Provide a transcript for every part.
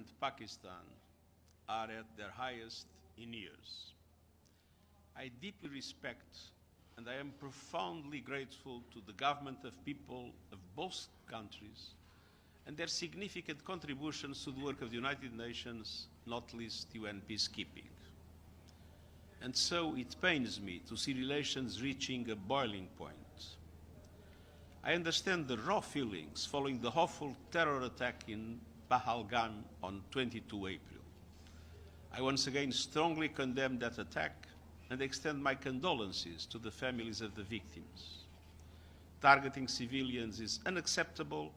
and Pakistan are at their highest in years. I deeply respect and I am profoundly grateful to the government of people of both countries and their significant contributions to the work of the United Nations, not least UN peacekeeping. And so it pains me to see relations reaching a boiling point. I understand the raw feelings following the awful terror attack in Pahalgam on 22 April. I once again strongly condemn that attack and extend my condolences to the families of the victims. Targeting civilians is unacceptable,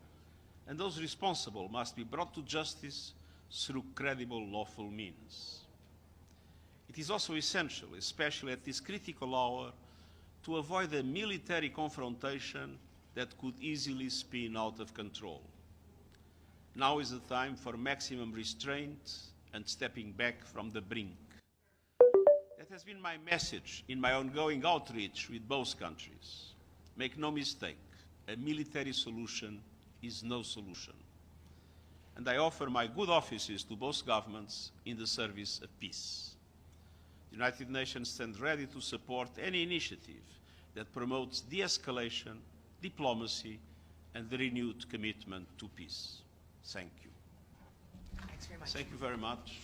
and those responsible must be brought to justice through credible lawful means. It is also essential, especially at this critical hour, to avoid a military confrontation that could easily spin out of control. Now is the time for maximum restraint and stepping back from the brink. That has been my message in my ongoing outreach with both countries. Make no mistake, a military solution is no solution. And I offer my good offices to both governments in the service of peace. The United Nations stands ready to support any initiative that promotes de-escalation, diplomacy, and the renewed commitment to peace. Thank you. Thanks very much. Thank you very much.